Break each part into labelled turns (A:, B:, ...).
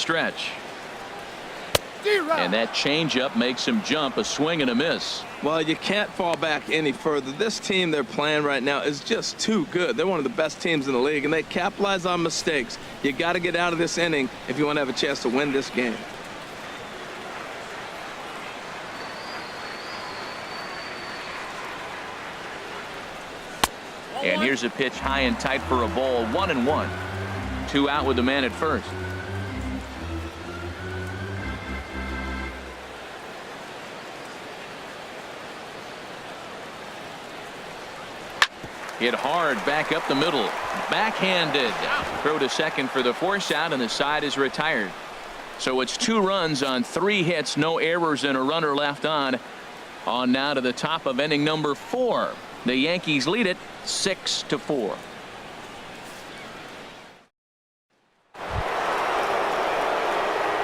A: stretch. And that changeup makes him jump. A swing and a miss.
B: Well, you can't fall back any further. This team they're playing right now is just too good. They're one of the best teams in the league, and they capitalize on mistakes. You got to get out of this inning if you want to have a chance to win this game.
A: And here's a pitch high and tight for a ball. 1-1. 2 out with the man at first. Hit hard back up the middle. Backhanded. Throw to second for the force out, and the side is retired. So it's 2 runs on 3 hits, no errors, and a runner left on. On now to the top of inning number 4. The Yankees lead it 6-4.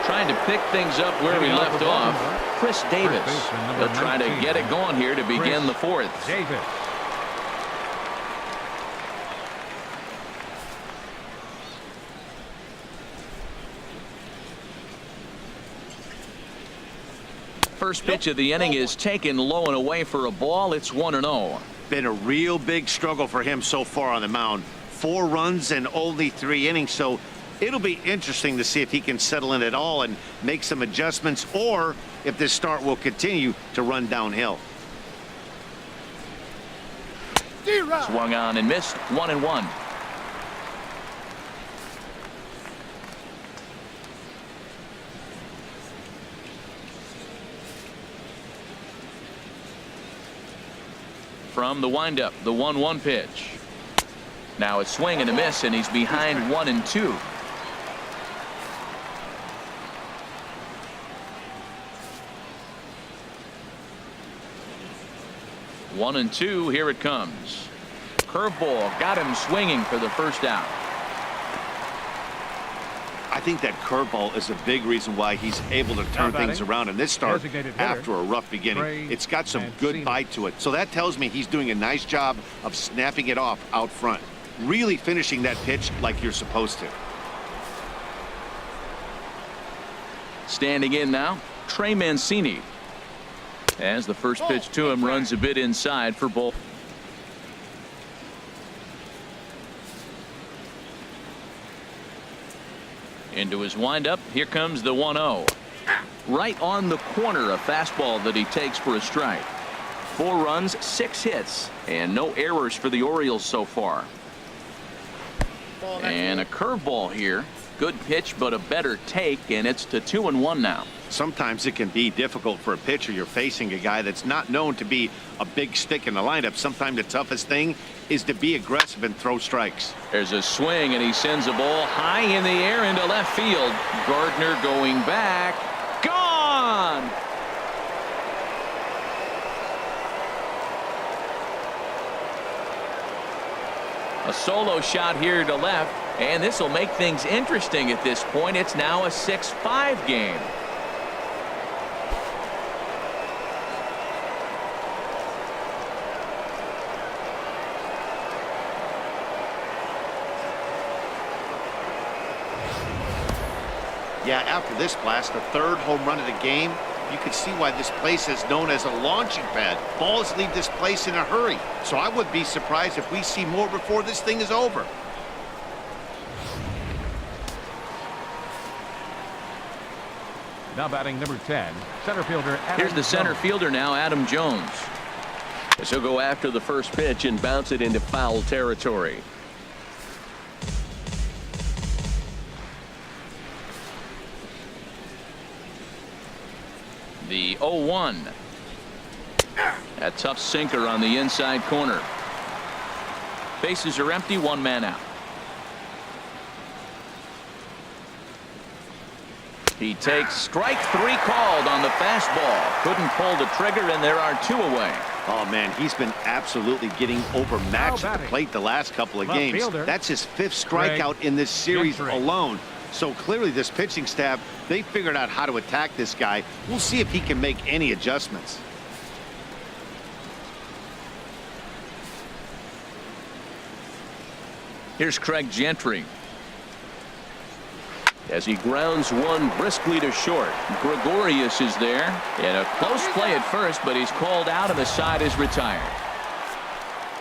A: Trying to pick things up where he left off. Chris Davis. He'll try to get it going here to begin the 4th. First pitch of the inning is taken low and away for a ball. It's 1-0.
C: Been a real big struggle for him so far on the mound. 4 runs in only 3 innings, so it'll be interesting to see if he can settle in at all and make some adjustments, or if this start will continue to run downhill.
A: Swung on and missed. 1-1. From the windup, the 1-1 pitch. Now a swing and a miss, and he's behind 1-2. One and two. Here it comes. Curveball got him swinging for the first out.
C: I think that curveball is a big reason why he's able to turn things around in this start after a rough beginning. It's got some good bite to it, so that tells me he's doing a nice job of snapping it off out front, really finishing that pitch like you're supposed to.
A: Standing in now, Trey Mancini. As the first pitch to him runs a bit inside for ball. Into his windup. Here comes the 1-0. Right on the corner, a fastball that he takes for a strike. 4 runs, 6 hits, and no errors for the Orioles so far. And a curveball here. Good pitch, but a better take, and it's to 2-1 now.
C: Sometimes it can be difficult for a pitcher. You're facing a guy that's not known to be a big stick in the lineup. Sometimes the toughest thing is to be aggressive and throw strikes.
A: There's a swing, and he sends a ball high in the air into left field. Gardner going back. Gone! A solo shot here to left, and this will make things interesting at this point. It's now a 6-5 game.
C: Yeah, after this blast, the 3rd home run of the game, you can see why this place is known as a launching pad. Balls leave this place in a hurry, so I would be surprised if we see more before this thing is over.
D: Now batting number 10, center fielder Adam
A: Here's the center
D: Jones.
A: fielder now, Adam Jones.
E: So he'll go after the first pitch and bounce it into foul territory.
A: The 0-1. A tough sinker on the inside corner. Bases are empty, 1 man out. He takes strike 3 called on the fastball. Couldn't pull the trigger, and there are 2 away.
C: Oh, man, he's been absolutely getting overmatched at the plate the last couple of games. That's his 5th strikeout in this series alone. So clearly this pitching staff, they figured out how to attack this guy. We'll see if he can make any adjustments.
A: Here's Craig Gentry. as he grounds one briskly to short. Gregorius is there, and a close play at first, but he's called out and the side is retired.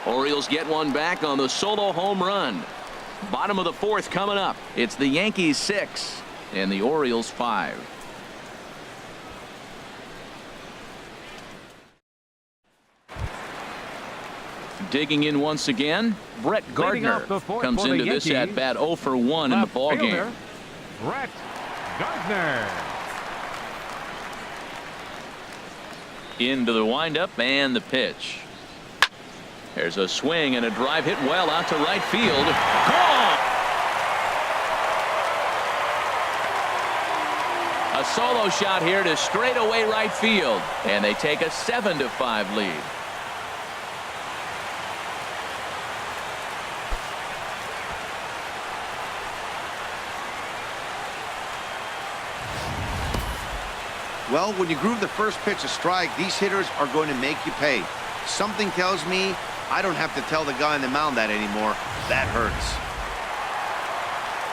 A: Orioles get one back on the solo home run. Bottom of the fourth coming up. It's the Yankees 6 and the Orioles 5. Digging in once again, Brett Gardner comes into this at bat 0 for 1 in the ball game.
D: Brett Gardner.
A: Into the windup and the pitch. There's a swing and a drive hit well out to right field. Gone! A solo shot here to straightaway right field, and they take a 7-5 lead.
C: Well, when you groove the first pitch a strike, these hitters are going to make you pay. Something tells me I don't have to tell the guy on the mound that anymore. That hurts.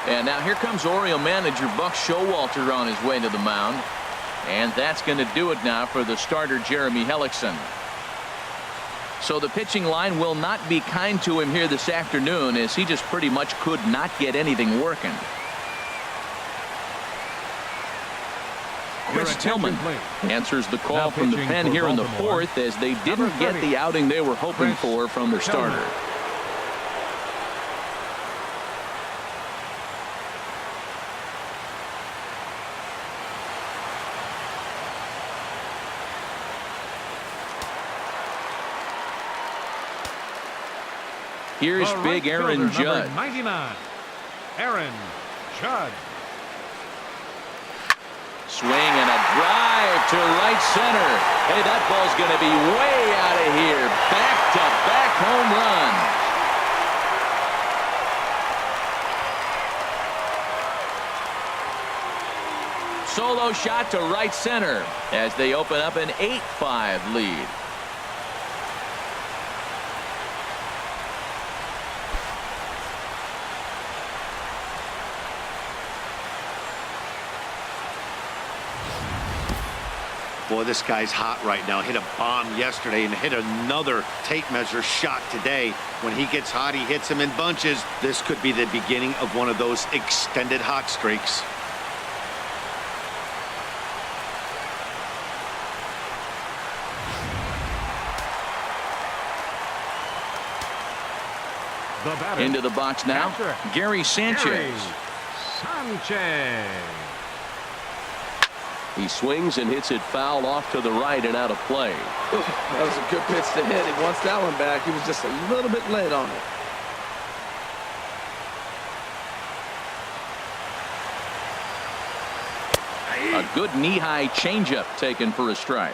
A: And now here comes Oriole manager Buck Showalter on his way to the mound. And that's going to do it now for the starter Jeremy Hellickson. So the pitching line will not be kind to him here this afternoon, as he just pretty much could not get anything working. Chris Tillman answers the call from the pen here in the fourth, as they didn't get the outing they were hoping for from their starter. Here's big Aaron Judd.
D: 99, Aaron Judd.
A: Swing and a drive to right center. Hey, that ball's going to be way out of here. Back-to-back home run. Solo shot to right center as they open up an 8-5 lead.
C: Boy, this guy's hot right now. Hit a bomb yesterday and hit another tape measure shot today. When he gets hot, he hits them in bunches. This could be the beginning of one of those extended hot streaks.
A: Into the box now, Gary Sanchez. He swings and hits it foul off to the right and out of play.
B: That was a good pitch to hit. He wants that one back. He was just a little bit late on it.
A: A good knee-high changeup taken for a strike.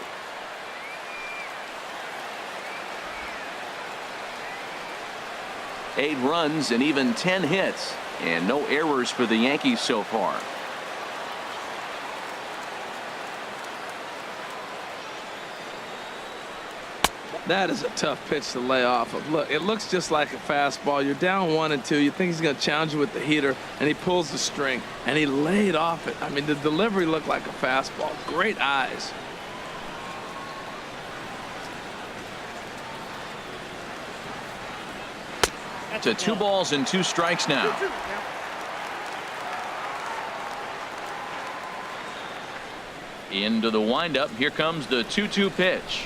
A: Eight runs and even 10 hits, and no errors for the Yankees so far.
B: That is a tough pitch to lay off of. Look, it looks just like a fastball. You're down 1-2. You think he's going to challenge you with the heater, and he pulls the string, and he laid off it. I mean, the delivery looked like a fastball. Great eyes.
A: To 2 balls and 2 strikes now. Into the windup. Here comes the 2-2 pitch.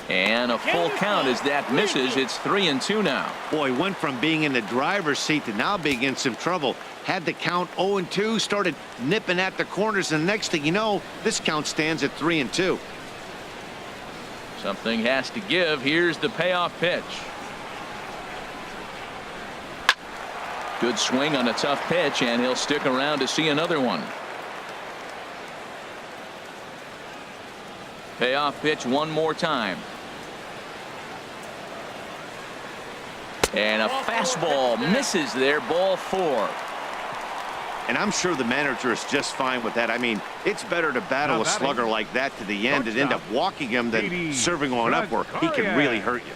A: And a full count as that misses. It's 3-2 now.
C: Boy, went from being in the driver's seat to now being in some trouble. Had the count 0-2, started nipping at the corners, and the next thing you know, this count stands at 3-2.
A: Something has to give. Here's the payoff pitch. Good swing on a tough pitch, and he'll stick around to see another one. Payoff pitch one more time. And a fastball misses there, ball 4.
C: And I'm sure the manager is just fine with that. I mean, it's better to battle a slugger like that to the end and end up walking him than serving on up where he can really hurt you.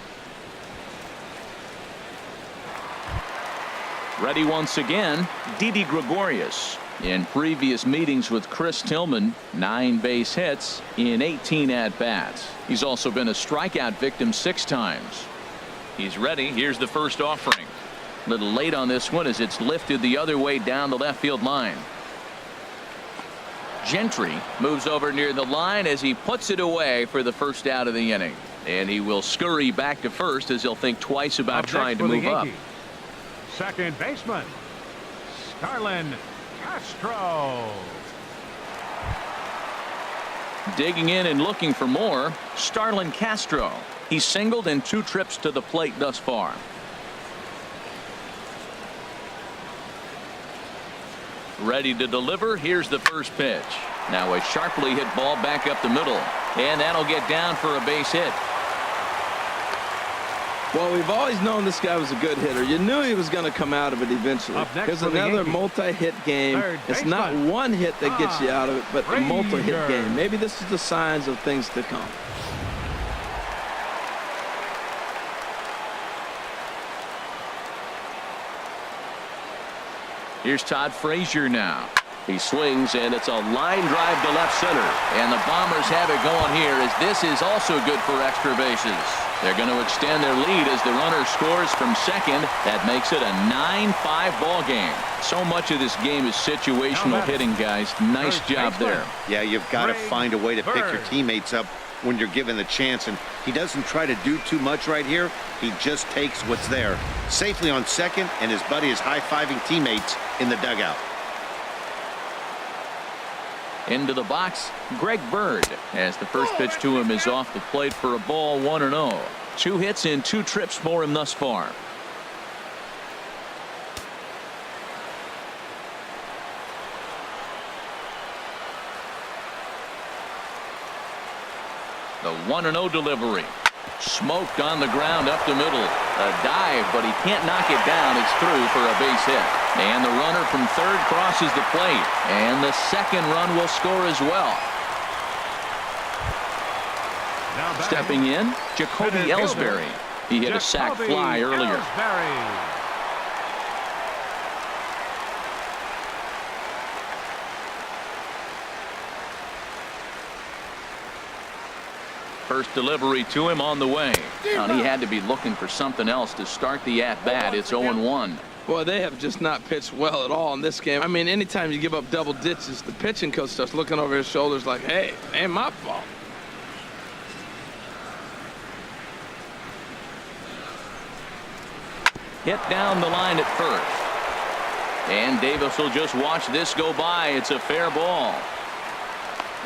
A: Ready once again, Didi Gregorius. In previous meetings with Chris Tillman, 9 base hits in 18 at-bats. He's also been a strikeout victim 6 times. He's ready. Here's the first offering. A little late on this one as it's lifted the other way down the left field line. Gentry moves over near the line as he puts it away for the first out of the inning. And he will scurry back to first as he'll think twice about trying to move up.
D: Second baseman, Starlin Castro.
A: Digging in and looking for more, Starlin Castro. He's singled in 2 trips to the plate thus far. Ready to deliver. Here's the first pitch. Now a sharply hit ball back up the middle, and that'll get down for a base hit.
B: Well, we've always known this guy was a good hitter. You knew he was going to come out of it eventually. There's another multi-hit game. It's not one hit that gets you out of it, but a multi-hit game. Maybe this is the signs of things to come.
A: Here's Todd Frazier now.
E: He swings, and it's a line drive to left center.
A: And the Bombers have it going here as this is also good for extra bases. They're going to extend their lead as the runner scores from second. That makes it a 9-5 ball game. So much of this game is situational hitting, guys. Nice job there.
C: Yeah, you've got to find a way to pick your teammates up when you're given the chance, and he doesn't try to do too much right here. He just takes what's there. Safely on second, and his buddy is high-fiving teammates in the dugout.
A: Into the box, Greg Bird, as the first pitch to him is off the plate for a ball, 1-0. 2 hits in 2 trips for him thus far. The 1-0 delivery. Smoked on the ground up the middle. A dive, but he can't knock it down. It's through for a base hit. And the runner from third crosses the plate. And the second run will score as well. Stepping in, Jacoby Ellsbury. He hit a sac fly earlier. First delivery to him on the way. And he had to be looking for something else to start the at-bat. It's 0-1.
B: Boy, they have just not pitched well at all in this game. I mean, anytime you give up double ditches, the pitching coach starts looking over his shoulders like, hey, ain't my fault.
A: Hit down the line at first. And Davis will just watch this go by. It's a fair ball.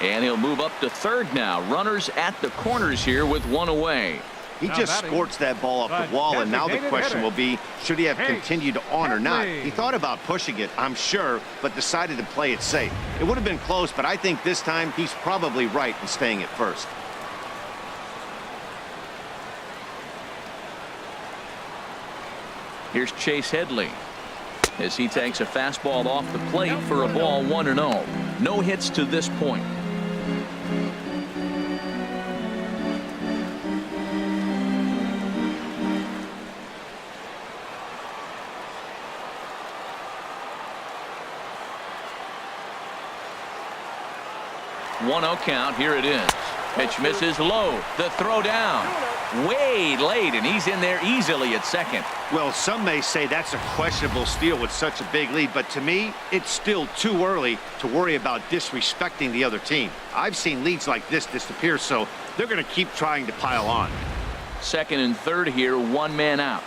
A: And he'll move up to third now. Runners at the corners here with 1 away.
C: He just scorched that ball off the wall, and now the question will be, should he have continued on or not? He thought about pushing it, I'm sure, but decided to play it safe. It would have been close, but I think this time he's probably right in staying at first.
A: Here's Chase Headley as he takes a fastball off the plate for a ball, 1-0. No hits to this point. One 0 count. Here it is. Pitch misses low. The throw down. Way late, and he's in there easily at second.
C: Well, some may say that's a questionable steal with such a big lead, but to me, it's still too early to worry about disrespecting the other team. I've seen leads like this disappear, so they're going to keep trying to pile on.
A: Second and third here, 1 man out.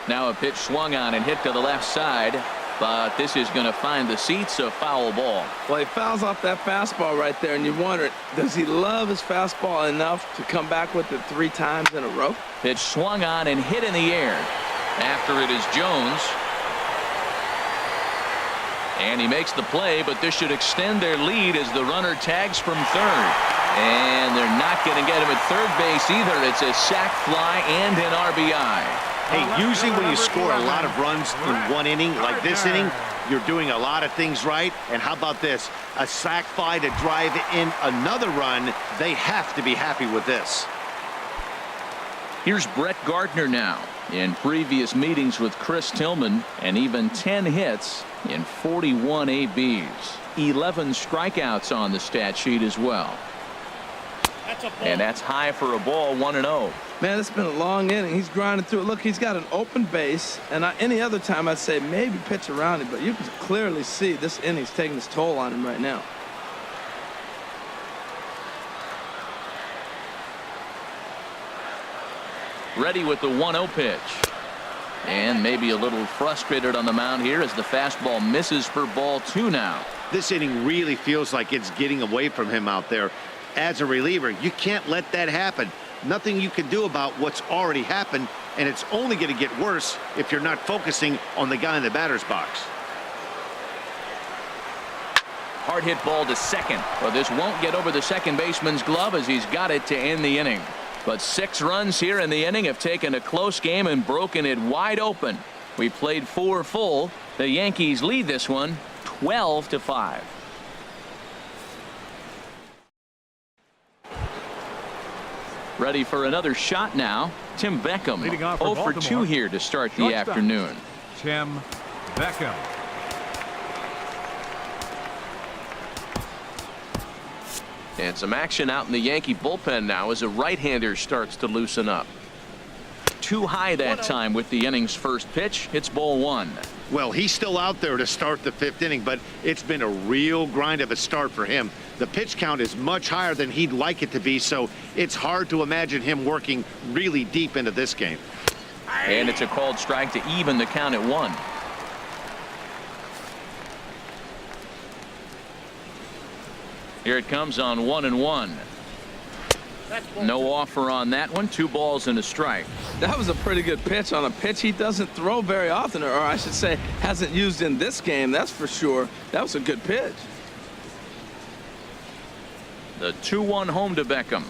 A: Now a pitch swung on and hit to the left side, but this is going to find the seats, a foul ball.
B: Well, he fouls off that fastball right there, and you wonder, does he love his fastball enough to come back with it 3 times in a row?
A: Pitch swung on and hit in the air. After it is Jones. And he makes the play, but this should extend their lead as the runner tags from third. And they're not going to get him at third base either. It's a sac fly and an RBI.
C: Hey, usually when you score a lot of runs in 1 inning, like this inning, you're doing a lot of things right. And how about this? A sac fly to drive in another run. They have to be happy with this.
A: Here's Brett Gardner now. In previous meetings with Chris Tillman, and even 10 hits in 41 ABs. 11 strikeouts on the stat sheet as well. And that's high for a ball, 1-0.
B: Man, it's been a long inning. He's grinding through it. Look, he's got an open base, and any other time I'd say maybe pitch around him, but you can clearly see this inning's taking its toll on him right now.
A: Ready with the 1-0 pitch. And maybe a little frustrated on the mound here as the fastball misses for ball 2 now.
C: This inning really feels like it's getting away from him out there. As a reliever, you can't let that happen. Nothing you can do about what's already happened, and it's only going to get worse if you're not focusing on the guy in the batter's box.
A: Hard hit ball to second. Well, this won't get over the second baseman's glove as he's got it to end the inning. But 6 runs here in the inning have taken a close game and broken it wide open. We played 4 full. The Yankees lead this one 12-5. Ready for another shot now. Tim Beckham,
D: Leading off
A: 0 for
D: Baltimore,
A: 2 here to start the
D: shortstop,
A: afternoon.
D: Tim Beckham.
E: And some action out in the Yankee bullpen now as a right-hander starts to loosen up.
A: Too high that time with the inning's first pitch. It's ball 1.
C: Well, he's still out there to start the 5th inning, but it's been a real grind of a start for him. The pitch count is much higher than he'd like it to be, so it's hard to imagine him working really deep into this game.
A: And it's a called strike to even the count at 1. Here it comes on 1-1. No offer on that one. 2 balls and a strike.
B: That was a pretty good pitch on a pitch he doesn't throw very often, or I should say hasn't used in this game, that's for sure. That was a good pitch.
A: The 2-1 home to Beckham.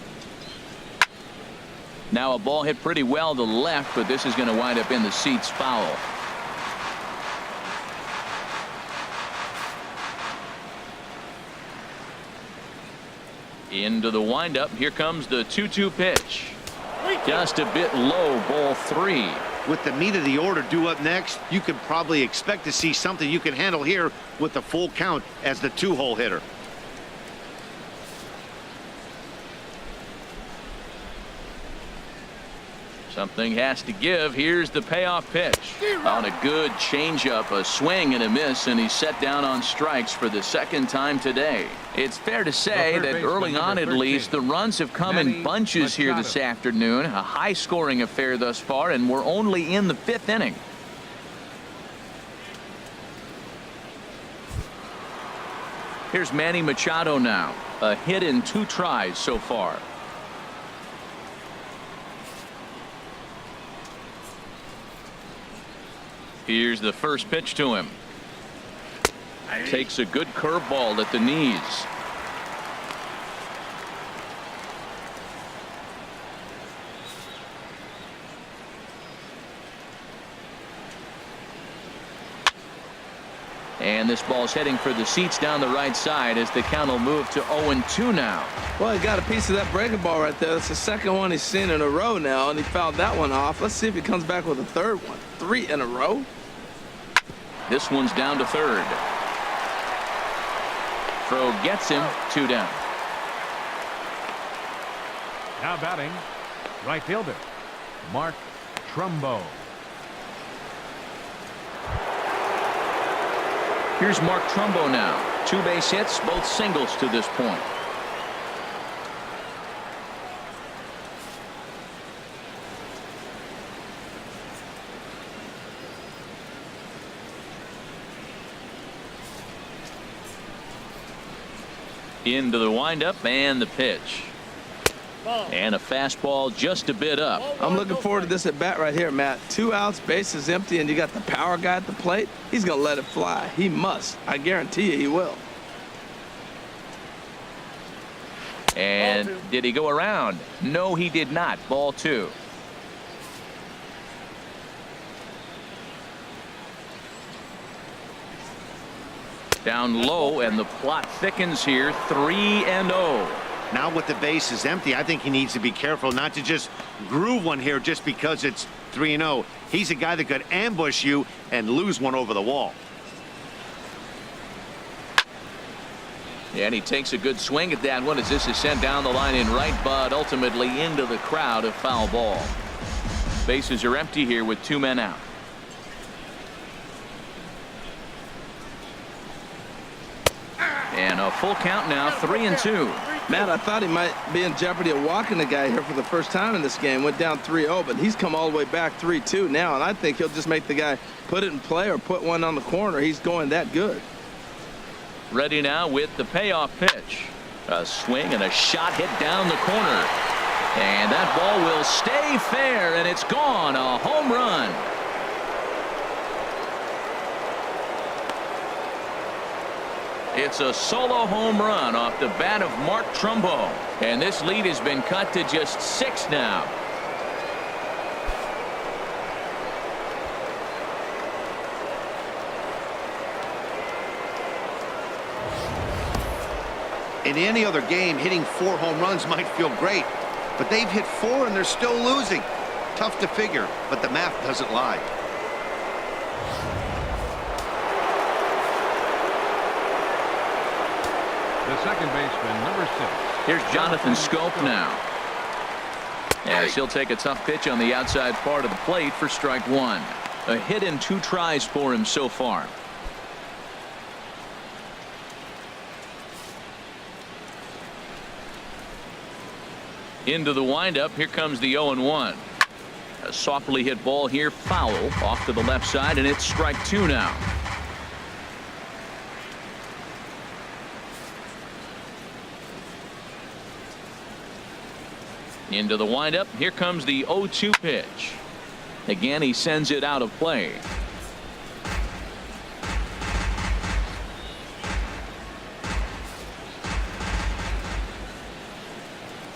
A: Now a ball hit pretty well to left, but this is going to wind up in the seats foul. Into the windup. Here comes the 2-2 pitch. Just a bit low, ball 3.
C: With the meat of the order due up next, you could probably expect to see something you can handle here with the full count as the 2-hole hitter.
A: Something has to give. Here's the payoff pitch. On a good changeup, a swing and a miss, and he's set down on strikes for the 2nd time today. It's fair to say that early on, at least, the runs have come in bunches here this afternoon. A high-scoring affair thus far, and we're only in the 5th inning. Here's Manny Machado now. A hit in 2 tries so far. Here's the first pitch to him. Takes a good curveball at the knees. And this ball's heading for the seats down the right side as the count will move to 0-2 now.
B: Well, he got a piece of that breaking ball right there. That's the 2nd one he's seen in a row now, and he fouled that one off. Let's see if he comes back with a 3rd one. 3 in a row.
A: This one's down to 3rd. Throw gets him. 2 down.
D: Now batting, right fielder, Mark Trumbo.
A: Here's Mark Trumbo now. 2 base hits, both singles to this point. Into the windup and the pitch. And a fastball just a bit up.
B: I'm looking forward to this at bat right here, Matt. 2 outs, base is empty, and you got the power guy at the plate. He's going to let it fly. He must. I guarantee you he will.
A: And did he go around? No, he did not. Ball 2. Down low, and the plot thickens here. 3-0.
C: Now with the base is empty, I think he needs to be careful not to just groove one here just because it's 3-0. He's a guy that could ambush you and lose one over the wall.
A: And he takes a good swing at that one as this is sent down the line in right, but ultimately into the crowd, a foul ball. Bases are empty here with 2 men out. And a full count now, 3-2.
B: Matt, I thought he might be in jeopardy of walking the guy here for the first time in this game. Went down 3-0, but he's come all the way back 3-2 now, and I think he'll just make the guy put it in play or put one on the corner. He's going that good.
A: Ready now with the payoff pitch. A swing and a shot hit down the corner. And that ball will stay fair, and it's gone. A home run. It's a solo home run off the bat of Mark Trumbo. And this lead has been cut to just 6 now.
C: In any other game, hitting 4 home runs might feel great, but they've hit 4 and they're still losing. Tough to figure, but the math doesn't lie.
D: The second baseman, number 6.
A: Here's Jonathan Scope now. As he'll take a tough pitch on the outside part of the plate for strike 1. A hit in 2 tries for him so far. Into the windup. Here comes the 0-1. A softly hit ball here, foul off to the left side, and it's strike 2 now. Into the windup. Here comes the 0-2 pitch. Again, he sends it out of play.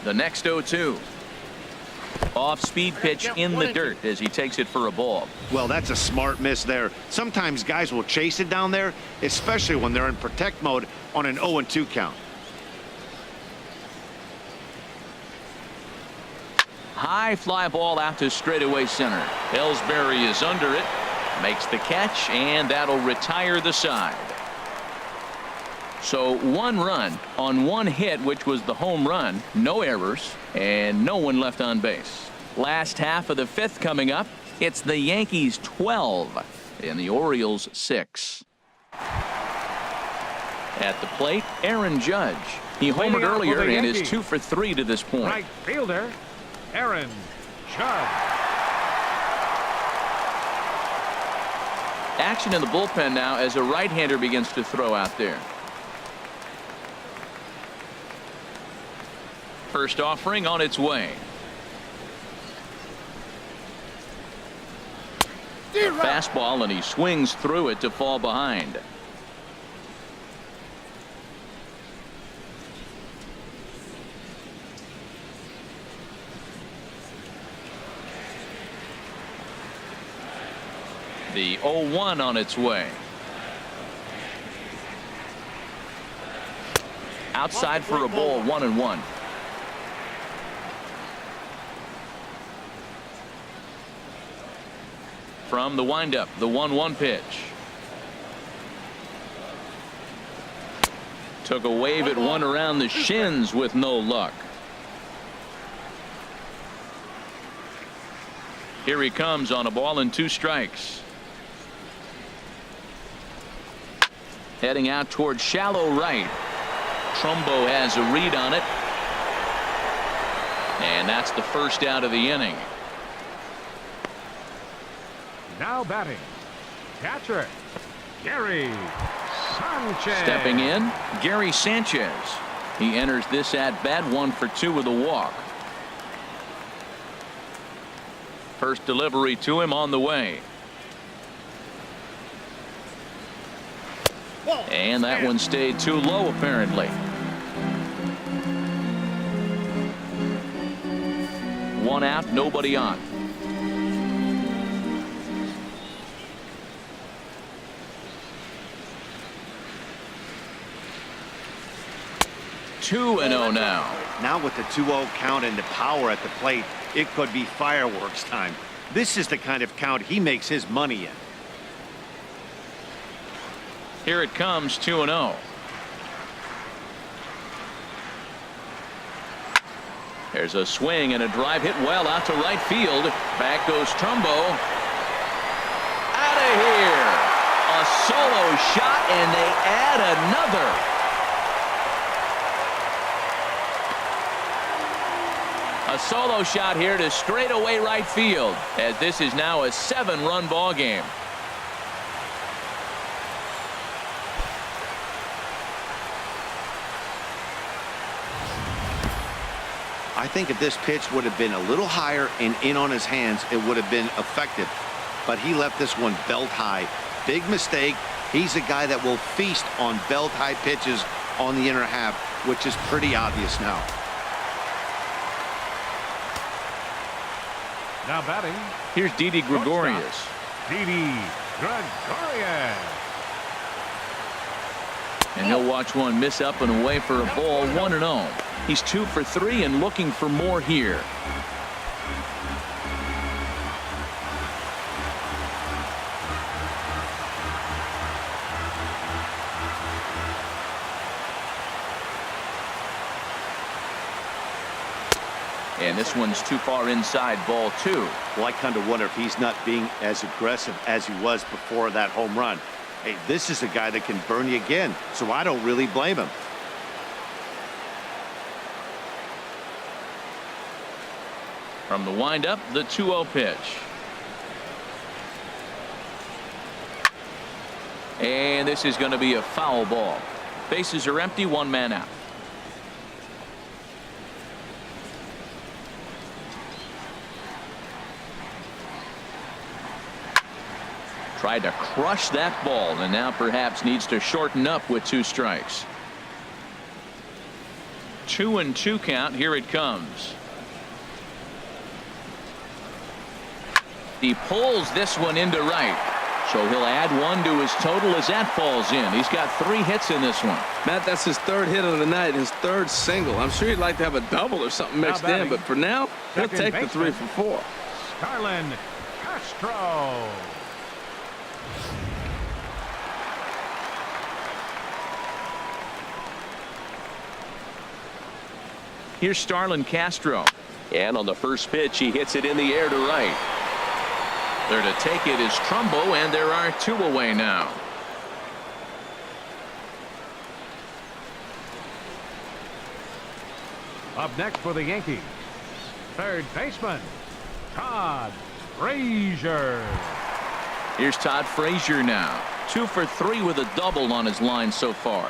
A: The next 0-2. Off-speed pitch in the dirt as he takes it for a ball.
C: Well, that's a smart miss there. Sometimes guys will chase it down there, especially when they're in protect mode on an 0-2 count.
A: High fly ball out to straightaway center. Ellsbury is under it, makes the catch, and that'll retire the side. So 1 run on 1 hit, which was the home run. No errors and no one left on base. Last half of the 5th coming up. It's the Yankees 12 and the Orioles 6. At the plate, Aaron Judge. He homered earlier and is 2 for 3 to this point.
D: Right fielder, Aaron Judge.
A: Action in the bullpen now as a right-hander begins to throw out there. First offering on its way. Fastball, and he swings through it to fall behind. The 0-1 on its way. Outside for a ball, 1-1. From the windup, the 1-1 pitch. Took a wave at one around the shins with no luck. Here he comes on a ball and 2 strikes. Heading out toward shallow right. Trumbo has a read on it. And that's the first out of the inning.
D: Now batting, catcher, Gary Sanchez.
A: Stepping in, Gary Sanchez. He enters this at bat 1 for 2 with a walk. First delivery to him on the way. And that one stayed too low, apparently. 1 out, nobody on. Two and 0 now.
C: Now with the 2-0 count and the power at the plate, it could be fireworks time. This is the kind of count he makes his money in.
A: Here it comes, 2-0. There's a swing and a drive hit well out to right field. Back goes Trumbo. Out of here. A solo shot, and they add another. A solo shot here to straightaway right field, as this is now a 7-run ball game.
C: I think if this pitch would have been a little higher and in on his hands, it would have been effective. But he left this one belt high. Big mistake. He's a guy that will feast on belt high pitches on the inner half, which is pretty obvious now.
D: Now batting,
A: Here's Didi Gregorius.
D: Didi Gregorius.
A: And he'll watch one miss up and away for a ball, 1-0. He's 2 for 3 and looking for more here. And this one's too far inside, ball 2.
C: Well, I kind of wonder if he's not being as aggressive as he was before that home run. Hey, this is a guy that can burn you again, so I don't really blame him.
A: From the windup, the 2-0 pitch. And this is going to be a foul ball. Bases are empty, 1 man out. Tried to crush that ball, and now perhaps needs to shorten up with 2 strikes. 2-2 count. Here it comes. He pulls this one into right, so he'll add 1 to his total as that falls in. He's got 3 hits in this one.
B: Matt, that's his 3rd hit of the night, his 3rd single. I'm sure he'd like to have a double or something mixed in, but for now, he'll take the 3 for 4.
D: Starlin Castro.
A: Here's Starlin Castro. And on the first pitch, he hits it in the air to right. There to take it is Trumbo, and there are 2 away now.
D: Up next for the Yankees, third baseman, Todd Frazier.
A: Here's Todd Frazier now. 2 for 3 with a double on his line so far.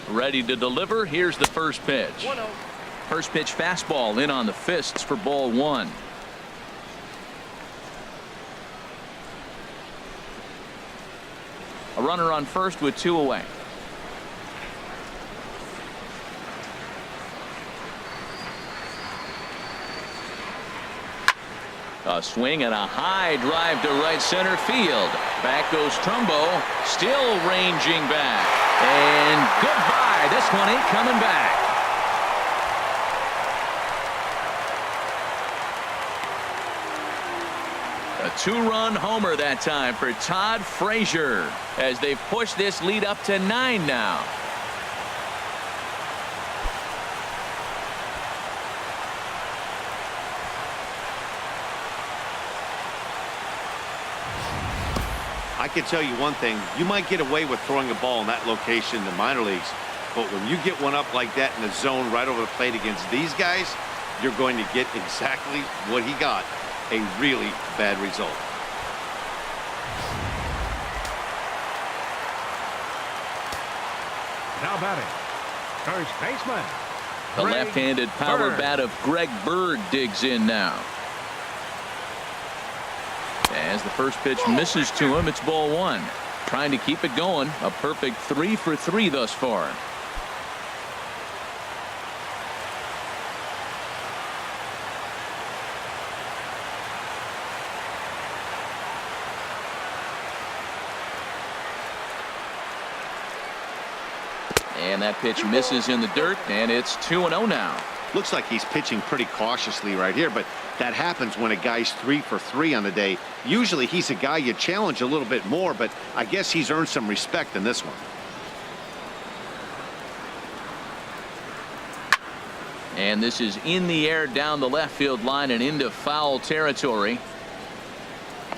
A: Ready to deliver. Here's the first pitch.
E: 1-0.
A: First pitch fastball in on the fists for ball 1. A runner on first with 2 away. A swing and a high drive to right center field. Back goes Trumbo, still ranging back. And goodbye. This one ain't coming back. A 2-run homer that time for Todd Frazier as they've pushed this lead up to 9 now.
C: I can tell you one thing. You might get away with throwing a ball in that location in the minor leagues, but when you get one up like that in the zone right over the plate against these guys, you're going to get exactly what he got. A really bad result.
D: Now batting, first baseman.
A: The
D: Greg
A: left-handed power
D: Bird.
A: bat of Greg Bird digs in now. As the first pitch misses to him, it's ball 1. Trying to keep it going. A perfect 3 for 3 thus far. And that pitch misses in the dirt, and it's 2-0 now.
C: Looks like he's pitching pretty cautiously right here, but that happens when a guy's 3 for 3 on the day. Usually he's a guy you challenge a little bit more, but I guess he's earned some respect in this one.
A: And this is in the air down the left field line and into foul territory.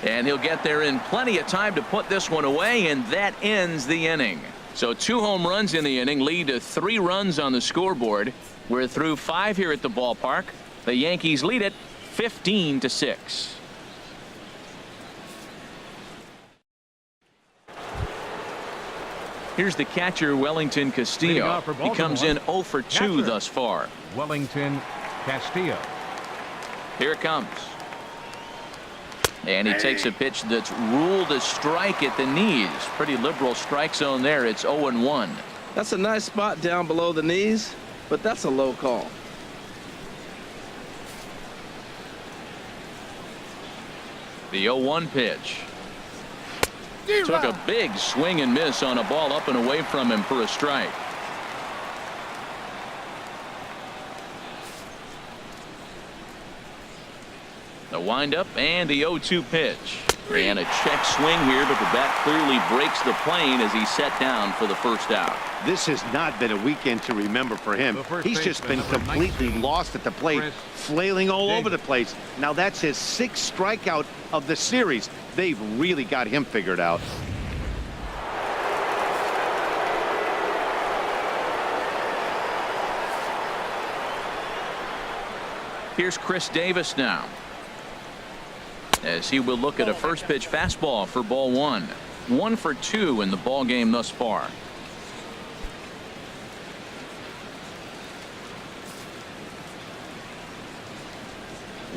A: And he'll get there in plenty of time to put this one away, and that ends the inning. So 2 home runs in the inning lead to 3 runs on the scoreboard. We're through 5 here at the ballpark. The Yankees lead it 15-6. Here's the catcher, Wellington Castillo. He comes in 0 for 2 thus far.
D: Wellington Castillo.
A: Here it comes. And he takes a pitch that's ruled a strike at the knees. Pretty liberal strike zone there. It's 0-1.
B: That's a nice spot down below the knees, but that's a low call.
A: The 0-1 pitch. Took a big swing and miss on a ball up and away from him for a strike. The windup and the 0-2 pitch. And a check swing here, but the bat clearly breaks the plane as he's set down for the first out.
C: This has not been a weekend to remember for him. He's just been completely lost at the plate, flailing all over the place. Now that's his 6th strikeout of the series. They've really got him figured out.
A: Here's Chris Davis now, as he will look at a first pitch fastball for ball 1. 1 for 2 in the ball game thus far.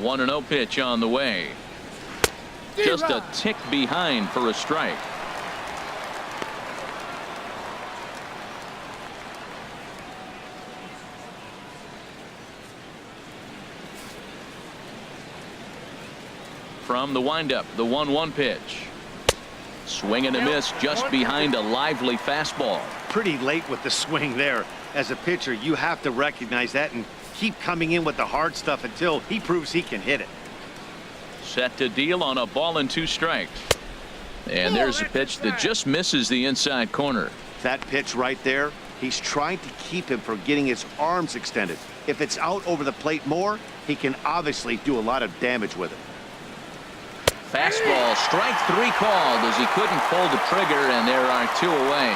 A: One 1-0 pitch on the way. Just a tick behind for a strike. From the windup, the 1-1 pitch. Swing and a miss just behind a lively fastball.
C: Pretty late with the swing there. As a pitcher, you have to recognize that and keep coming in with the hard stuff until he proves he can hit it.
A: Set to deal on a ball and 2 strikes. And there's a pitch that just misses the inside corner.
C: That pitch right there, he's trying to keep him from getting his arms extended. If it's out over the plate more, he can obviously do a lot of damage with it.
A: Fastball, strike 3 called as he couldn't pull the trigger, and there are 2 away.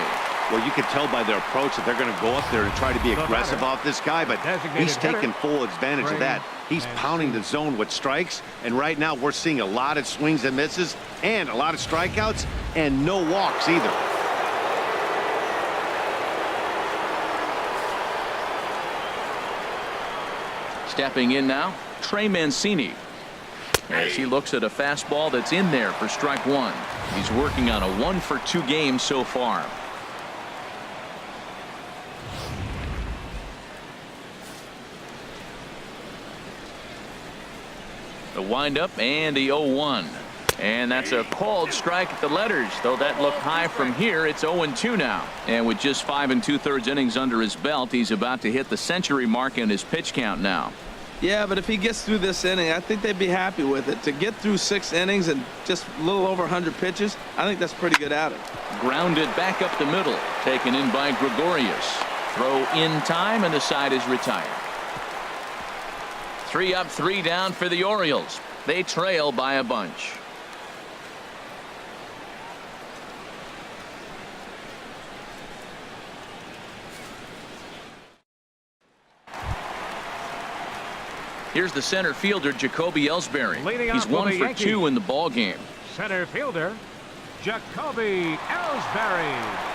C: Well, you can tell by their approach that they're going to go up there and try to be aggressive off this guy, but he's taking full advantage of that. He's pounding the zone with strikes, and right now we're seeing a lot of swings and misses and a lot of strikeouts and no walks either.
A: Stepping in now, Trey Mancini, as he looks at a fastball that's in there for strike 1. He's working on a 1 for 2 game so far. The windup and the 0-1. And that's a called strike at the letters, though that looked high from here. It's 0-2 now. And with just 5 2/3 innings under his belt, he's about to hit the century mark in his pitch count now.
B: Yeah, but if he gets through this inning, I think they'd be happy with it. To get through 6 innings and just a little over 100 pitches, I think that's pretty good outing.
A: Grounded back up the middle, taken in by Gregorius. Throw in time, and the side is retired. 3 up, 3 down for the Orioles. They trail by a bunch. Here's the center fielder, Jacoby Ellsbury. He's 1 for 2 in the ball game.
D: Center fielder, Jacoby Ellsbury.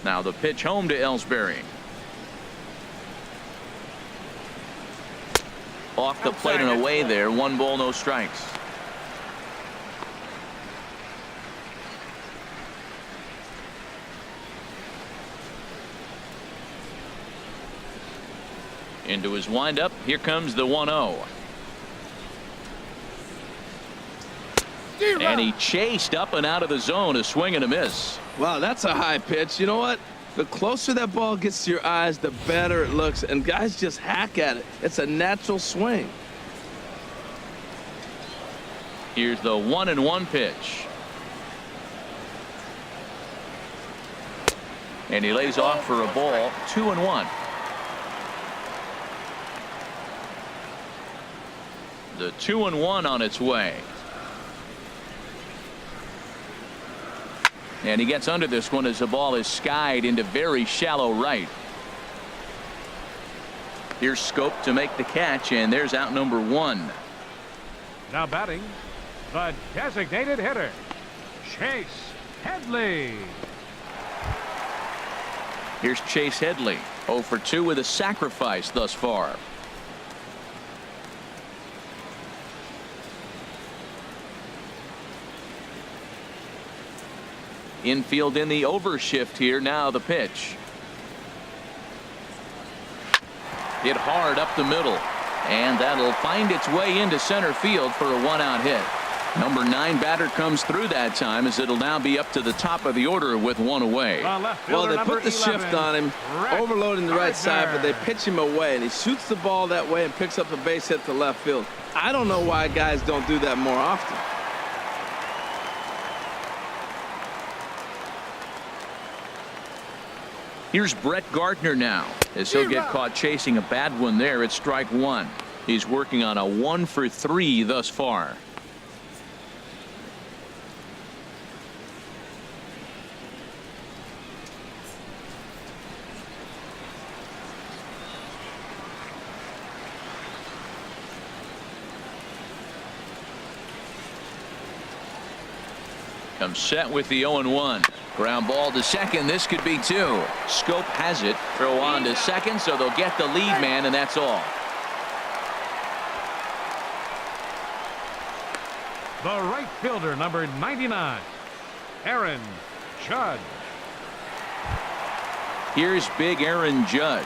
A: Now the pitch home to Ellsbury. Off the plate and away there. 1 ball, no strikes. Into his windup. Here comes the 1-0. And he chased up and out of the zone, a swing and a miss.
B: Wow, that's a high pitch. You know what? The closer that ball gets to your eyes, the better it looks. And guys just hack at it. It's a natural swing.
A: Here's the 1-1 pitch. And he lays off for a ball. 2-1. The 2-1 on its way. And he gets under this one as the ball is skied into very shallow right. Here's Scope to make the catch, and there's out number 1.
D: Now batting, the designated hitter, Chase Headley.
A: Here's Chase Headley, 0 for 2 with a sacrifice thus far. Infield in the overshift here. Now the pitch. Hit hard up the middle. And that'll find its way into center field for a 1-out hit. Number 9 batter comes through that time, as it'll now be up to the top of the order with 1 away.
B: Well, they put the shift on him, overloading the right side, but they pitch him away, and he shoots the ball that way and picks up a base hit to left field. I don't know why guys don't do that more often.
A: Here's Brett Gardner now, as he'll get caught chasing a bad one there at strike 1. He's working on a 1 for 3 thus far. Comes set with the 0-1. Ground ball to second. This could be 2. Scope has it. Throw on to second, so they'll get the lead man, and that's all.
D: The right fielder, number 99, Aaron Judge.
A: Here's big Aaron Judge.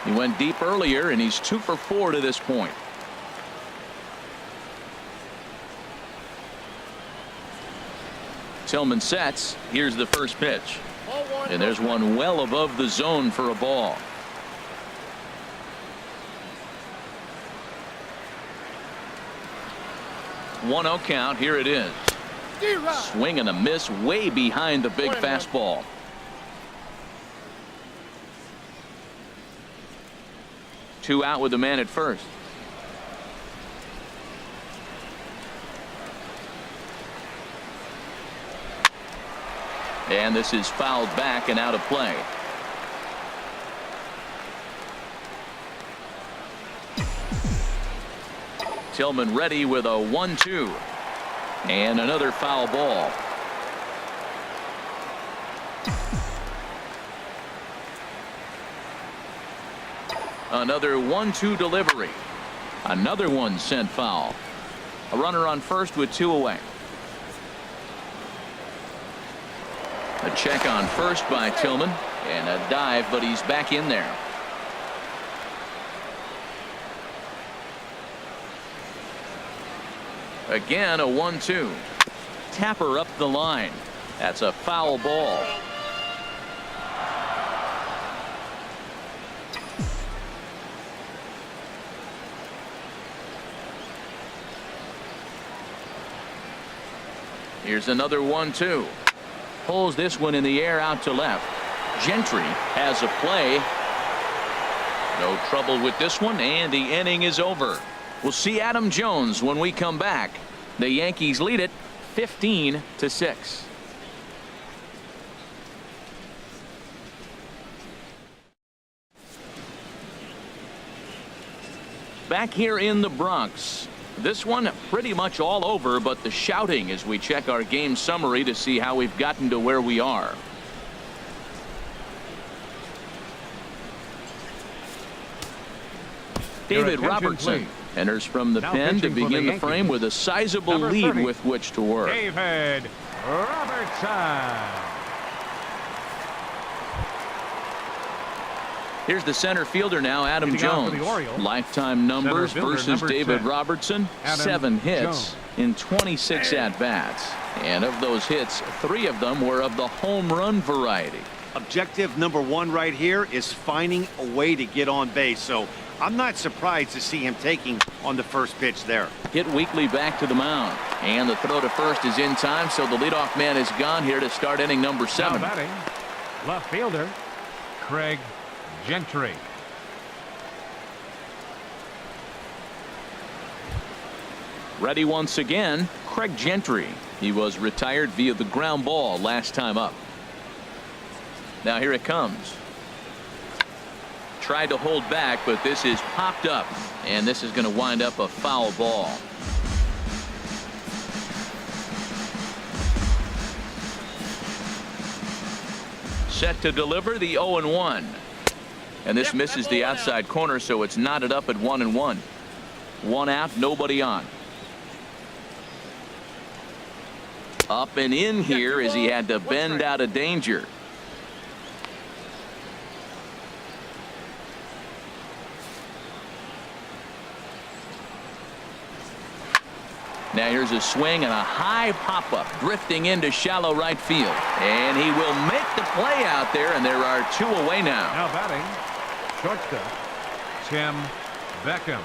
A: He went deep earlier, and he's 2 for 4 to this point. Tillman sets. Here's the first pitch. And there's one well above the zone for a ball. One 0 count. Here it is. Swing and a miss way behind the big fastball. Two out with the man at first. And this is fouled back and out of play. Tillman ready with a 1-2. And another foul ball. Another 1-2 delivery. Another one sent foul. A runner on first with 2 away. A check on first by Tillman, and a dive, but he's back in there. Again, a 1-2. Tapper up the line. That's a foul ball. Here's another 1-2. Pulls this one in the air out to left. Gentry has a play. No trouble with this one, and the inning is over. We'll see Adam Jones when we come back. The Yankees lead it 15-6. Back here in the Bronx. This one pretty much all over, but the shouting as we check our game summary to see how we've gotten to where we are. David Robertson enters from the pen to begin the frame with a sizable lead with which to work.
D: David Robertson.
A: Here's the center fielder now, Adam
D: Hitting out for
A: Jones.
D: the Orioles,
A: Lifetime numbers
D: fielder,
A: versus
D: number
A: David
D: 10,
A: Robertson.
D: Adam
A: 7 hits
D: Jones.
A: in 26 at-bats. And of those hits, 3 of them were of the home run variety.
C: Objective number 1 right here is finding a way to get on base. So I'm not surprised to see him taking on the first pitch there.
A: Hit weakly back to the mound. And the throw to first is in time, so the leadoff man is gone here to start inning number 7.
D: Now batting, left fielder, Craig Gentry.
A: Ready once again, Craig Gentry. He was retired via the ground ball last time up. Now here it comes. Tried to hold back, but this is popped up, and this is going to wind up a foul ball. Set to deliver the 0-1. And this misses the outside corner, so it's knotted up at 1-1. 1 out, nobody on. Up and in here as he had to bend out of danger. Now here's a swing and a high pop-up drifting into shallow right field. And he will make the play out there, and there are 2 away now.
D: Now batting, shortstop, Tim Beckham.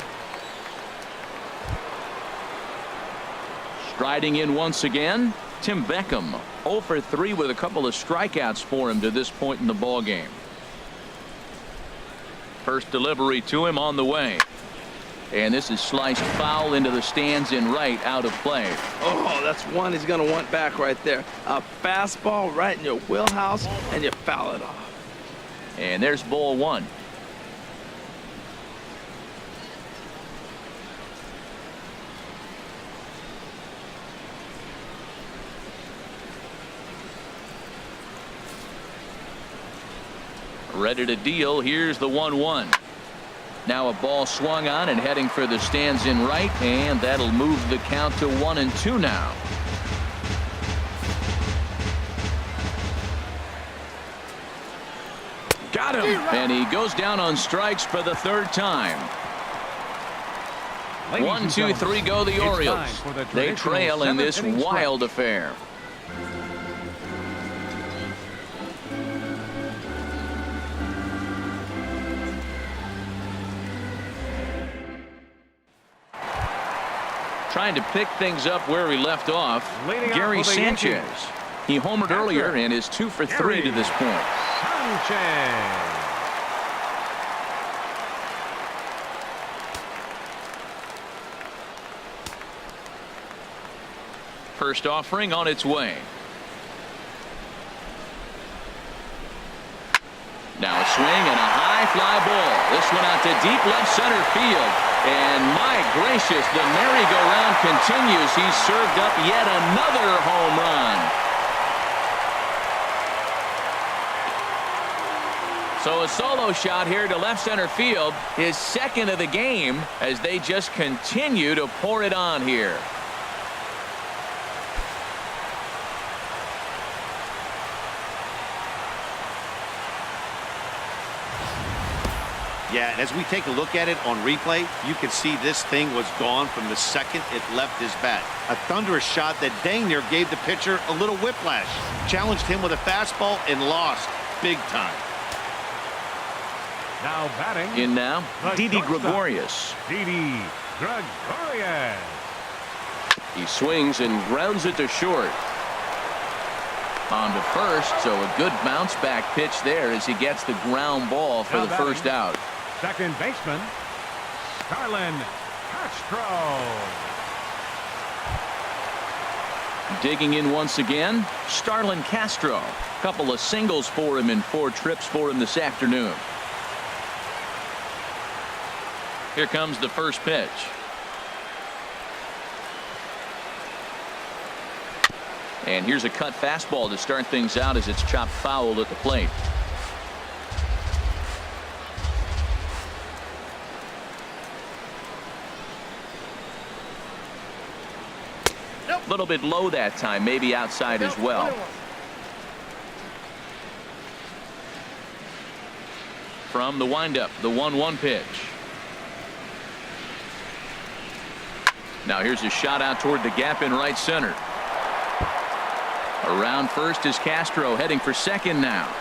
A: Striding in once again, Tim Beckham. 0 for 3 with a couple of strikeouts for him to this point in the ball game. First delivery to him on the way. And this is sliced foul into the stands in right, out of play.
B: Oh, that's one he's going to want back right there. A fastball right in your wheelhouse, and you foul it off.
A: And there's ball 1. Ready to deal. Here's the 1-1. Now a ball swung on and heading for the stands in right, and that'll move the count to 1-2 now. Got him. And he goes down on strikes for the 3rd time. 1, 2, 3 go the Orioles. They trail in this wild affair. Trying to pick things up where he left off, Gary Sanchez. He homered earlier and is 2 for 3 to this point.
D: Sanchez.
A: First offering on its way. Now a swing and a high fly ball. This one out to deep left center field. And my gracious, the merry-go-round continues. He's served up yet another home run. So a solo shot here to left center field, his 2nd of the game, as they just continue to pour it on here.
C: Yeah, and as we take a look at it on replay, you can see this thing was gone from the second it left his bat. A thunderous shot that dang near gave the pitcher a little whiplash. Challenged him with a fastball and lost big time.
D: Now batting.
A: In now, Didi
D: shortstop,
A: Gregorius.
D: Didi Gregorius.
A: He swings and grounds it to short. On to first, so a good bounce back pitch there as he gets the ground ball for the first out.
D: Second baseman, Starlin Castro.
A: Digging in once again, Starlin Castro. A couple of singles for him in 4 trips for him this afternoon. Here comes the first pitch. And here's a cut fastball to start things out as it's chopped foul at the plate. A little bit low that time, maybe outside as well. from the windup. The 1-1 pitch. Now here's a shot out toward the gap in right center. Around first is Castro, heading for second now.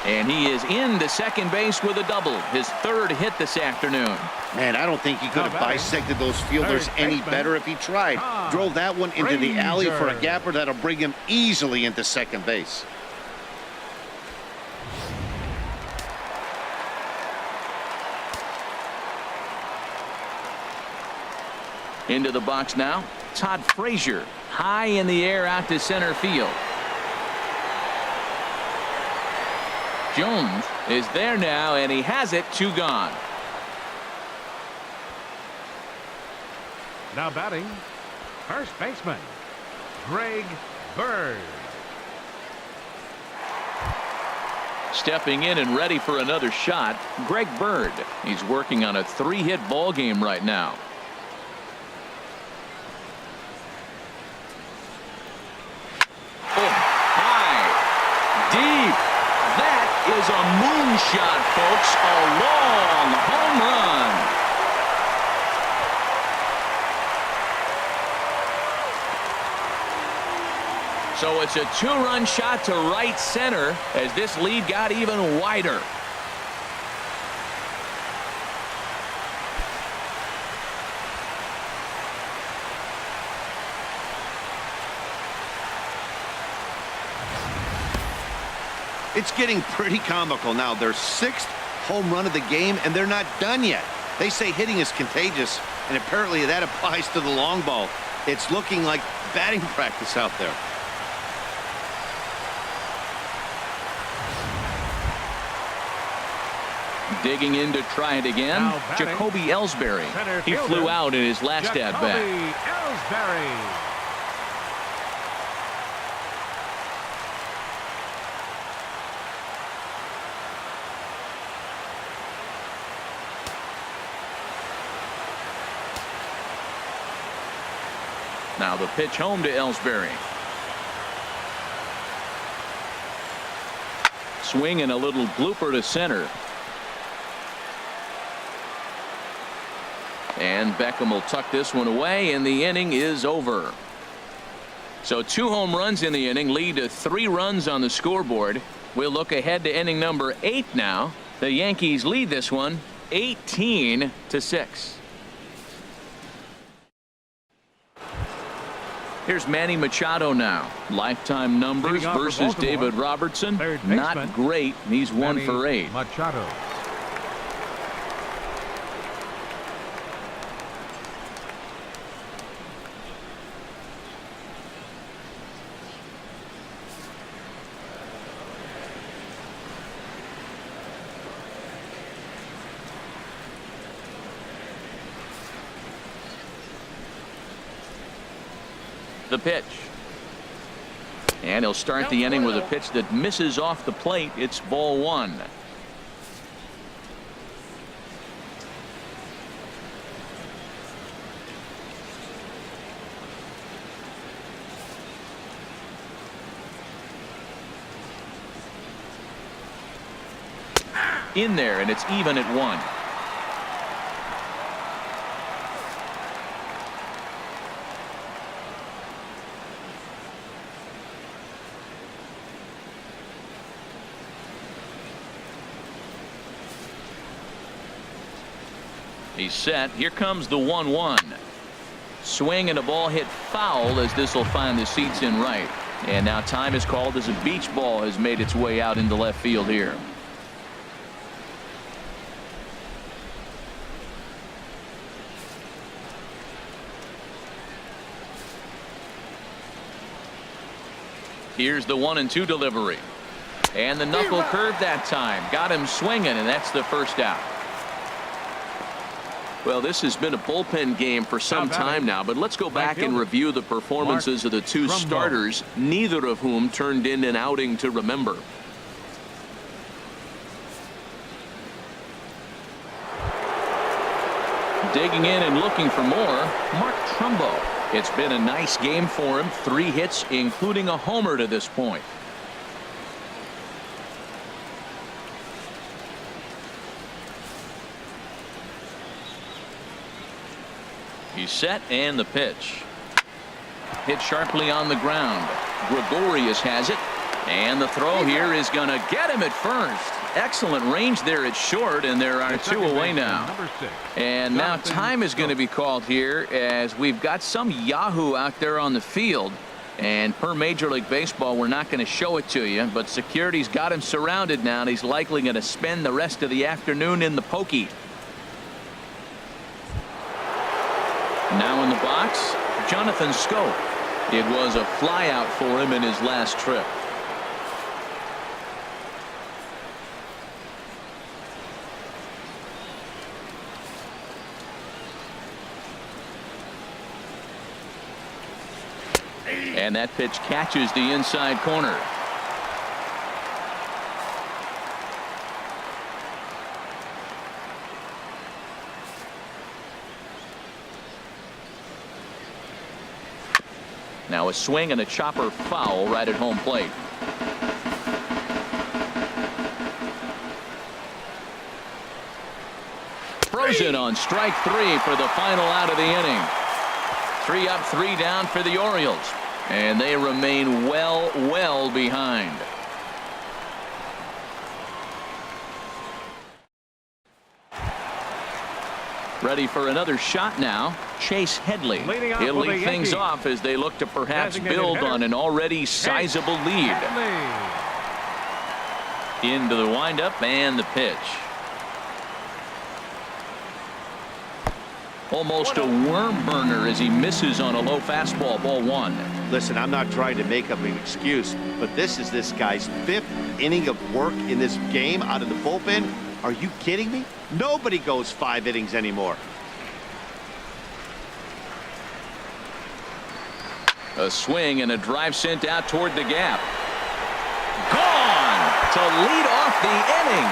A: And he is into second base with a double. His third hit this afternoon.
C: Man, I don't think he could have bisected those fielders any better if he tried. Drove that one into the alley for a gapper that'll bring him easily into second base.
A: Into the box now, Todd Frazier, high in the air out to center field. Jones is there now, and he has it. 2 gone.
D: Now batting, first baseman, Greg Bird.
A: Stepping in and ready for another shot, Greg Bird. He's working on a 3-hit ball game right now. Oh, high, deep. That is a moonshot, folks. A long home run. So it's a 2-run shot to right center as this lead got even wider.
C: It's getting pretty comical now. Their 6th home run of the game, and they're not done yet. They say hitting is contagious, and apparently that applies to the long ball. It's looking like batting practice out there.
A: Digging in to try it again, Jacoby Ellsbury. He flew out in his last at-bat.
D: Ellsbury.
A: Now the pitch home to Ellsbury. Swing and a little blooper to center. And Beckham will tuck this one away, and the inning is over. So 2 home runs in the inning lead to 3 runs on the scoreboard. We'll look ahead to inning number 8 now. The Yankees lead this one 18-6. Here's Manny Machado now. Lifetime numbers versus David Robertson. Not great. He's 1 for 8.
D: Machado.
A: The pitch. And he'll start the inning with a pitch that misses off the plate. It's ball 1. In there, and it's even at 1. He's set. Here comes the 1-1. Swing and a ball hit foul as this will find the seats in right. And now time is called as a beach ball has made its way out into left field here. Here's the 1-2 delivery. And the knuckle curve that time. Got him swinging, and that's the first out. Well, this has been a bullpen game for some time now, but let's go back and review the performances of the 2 starters, neither of whom turned in an outing to remember. Digging in and looking for more, Mark Trumbo. It's been a nice game for him. 3 hits, including a homer to this point. He's set, and the pitch. Hit sharply on the ground. Gregorius has it, and the throw here is going to get him at first. Excellent range there at short, and there are two away now. And now time is going to be called here as we've got some Yahoo out there on the field. And per Major League Baseball, we're not going to show it to you, but security's got him surrounded now, and he's likely going to spend the rest of the afternoon in the pokey. Now in the box, Jonathan Scope. It was a flyout for him in his last trip. And that pitch catches the inside corner. Now a swing and a chopper foul right at home plate. Frozen on strike 3 for the final out of the inning. 3 up, 3 down for the Orioles. And they remain well behind. Ready for another shot now. Chase Headley. He'll lead things off as they look to perhaps build on an already sizable lead. Into the windup and the pitch. Almost a worm burner as he misses on a low fastball, ball 1.
C: Listen, I'm not trying to make up an excuse, but this is this guy's 5th inning of work in this game out of the bullpen. Are you kidding me? Nobody goes 5 innings anymore.
A: A swing and a drive sent out toward the gap. Gone to lead off the inning.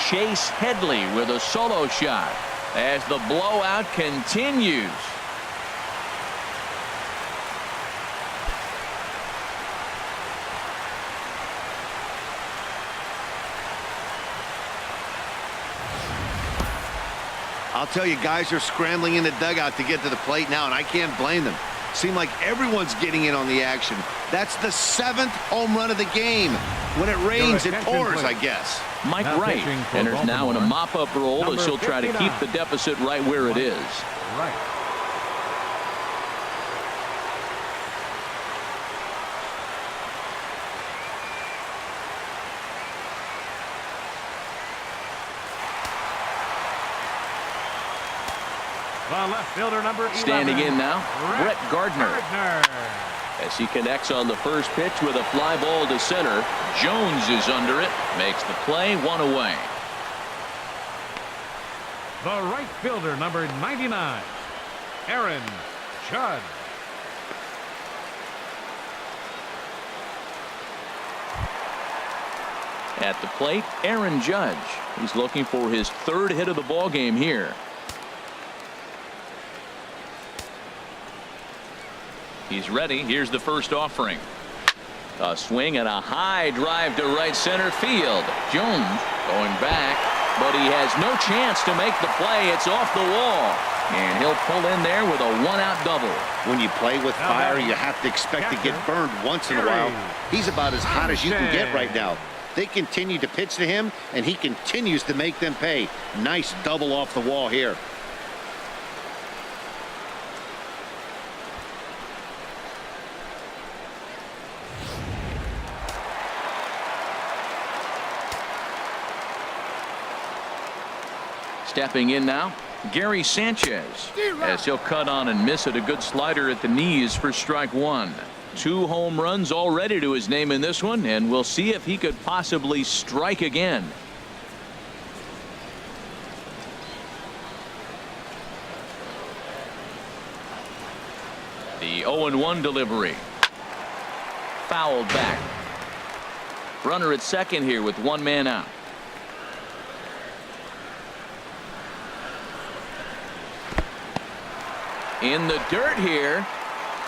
A: Chase Headley with a solo shot as the blowout continues.
C: I'll tell you, guys are scrambling in the dugout to get to the plate now, and I can't blame them. Seem like everyone's getting in on the action. That's the 7th home run of the game. When it rains, it pours, I guess.
A: Mike Wright enters now in a mop-up role as he'll try to keep the deficit right where it is.
D: Right. The left fielder, number 11.
A: Standing in now, Brett Gardner. As he connects on the first pitch with a fly ball to center. Jones is under it, makes the play, 1 away.
D: The right fielder, number 99, Aaron Judd.
A: At the plate, Aaron Judge. He's looking for his 3rd hit of the ball game here. He's ready. Here's the first offering. A swing and a high drive to right center field. Jones going back, but he has no chance to make the play. It's off the wall, and he'll pull in there with a 1-out double.
C: When you play with fire, you have to expect to get burned once in a while. He's about as hot as you can get right now. They continue to pitch to him, and he continues to make them pay. Nice double off the wall here.
A: Stepping in now, Gary Sanchez, as he'll cut on and miss it. A good slider at the knees for strike 1. 2 home runs already to his name in this one, and we'll see if he could possibly strike again. The 0-1 delivery. Fouled back. Runner at second here with 1 man out. In the dirt here,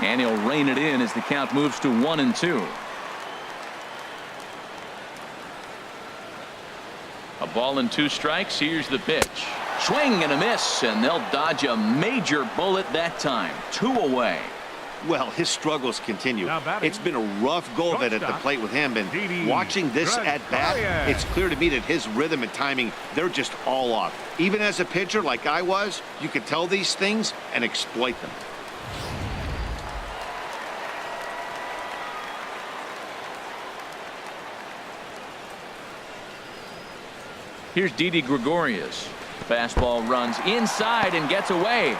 A: and he'll rein it in as the count moves to 1-2. ball and 2 strikes. Here's the pitch. Swing and a miss, and they'll dodge a major bullet that time. 2 away.
C: Well, his struggles continue.
D: Now batting.
C: It's been a rough go of it at the plate with him, and watching this at bat, it's clear to me that his rhythm and timing, they're just all off. Even as a pitcher like I was, you could tell these things and exploit them.
A: Here's Didi Gregorius. Fastball runs inside and gets away.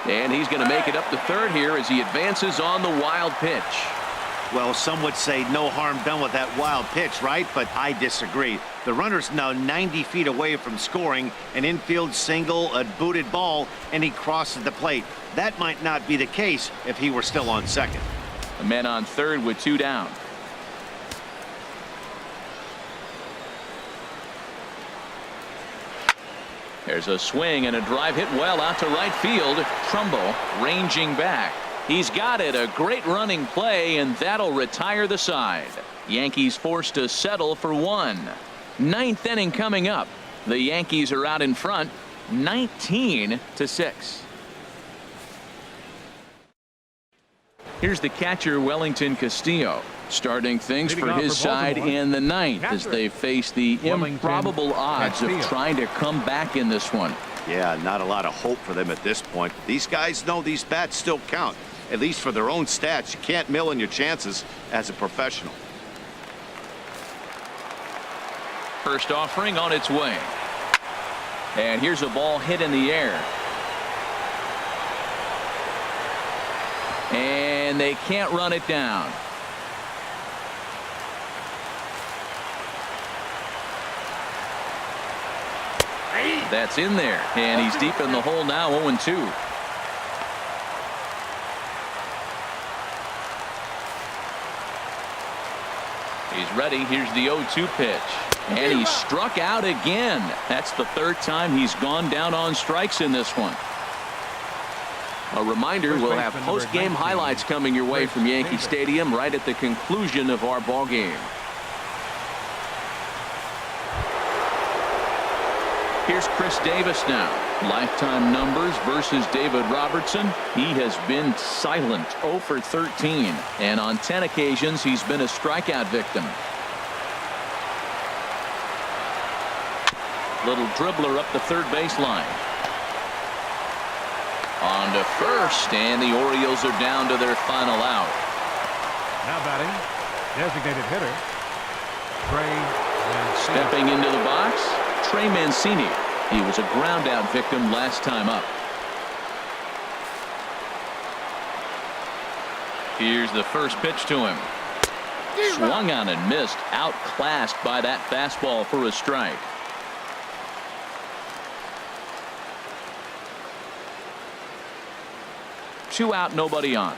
A: And he's going to make it up to third here as he advances on the wild pitch.
C: Well, some would say no harm done with that wild pitch, right? But I disagree. The runner's now 90 feet away from scoring, an infield single, a booted ball, and he crosses the plate. That might not be the case if he were still on second.
A: The men on third with 2 down. There's a swing and a drive hit well out to right field. Trumbo ranging back. He's got it. A great running play, and that'll retire the side. Yankees forced to settle for 1. 9th inning coming up. The Yankees are out in front 19-6. Here's the catcher, Wellington Castillo, starting things for his side in the 9th as they face the improbable odds of trying to come back in this one.
C: Yeah, not a lot of hope for them at this point. These guys know these bats still count, at least for their own stats. You can't mill in your chances as a professional.
A: First offering on its way. And here's a ball hit in the air. And they can't run it down. That's in there, and he's deep in the hole now. 0-2. He's ready. Here's the 0-2 pitch, and he struck out again. That's the 3rd time he's gone down on strikes in this one. A reminder, we'll have post-game highlights coming your way from Yankee Stadium right at the conclusion of our ball game. Here's Chris Davis now. Lifetime numbers versus David Robertson. He has been silent, 0 for 13. And on 10 occasions, he's been a strikeout victim. Little dribbler up the third baseline. On to first, and the Orioles are down to their final out.
D: Now batting, designated hitter, Trey Mancini.
A: Stepping into the box, Trey Mancini. He was a ground out victim last time up. Here's the first pitch to him. Swung on and missed, outclassed by that fastball for a strike. Two out, nobody on.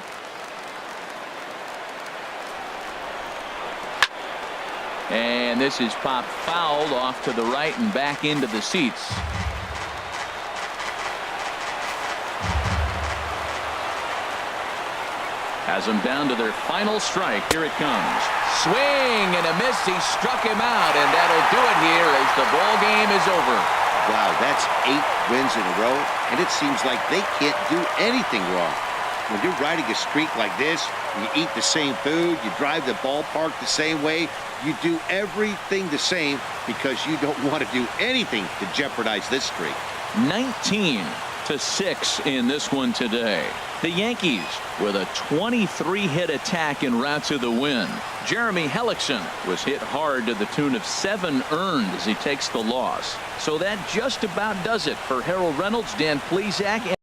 A: And this is popped fouled off to the right and back into the seats. Has them down to their final strike. Here it comes. Swing and a miss. He struck him out, and that'll do it here as the ball game is over.
C: Wow, that's 8 wins in a row, and it seems like they can't do anything wrong. When you're riding a streak like this, you eat the same food, you drive the ballpark the same way, you do everything the same because you don't want to do anything to jeopardize this streak.
A: 19-6 in this one today. The Yankees with a 23-hit attack en route to the win. Jeremy Hellickson was hit hard to the tune of 7 earned as he takes the loss. So that just about does it for Harold Reynolds, Dan Plesac,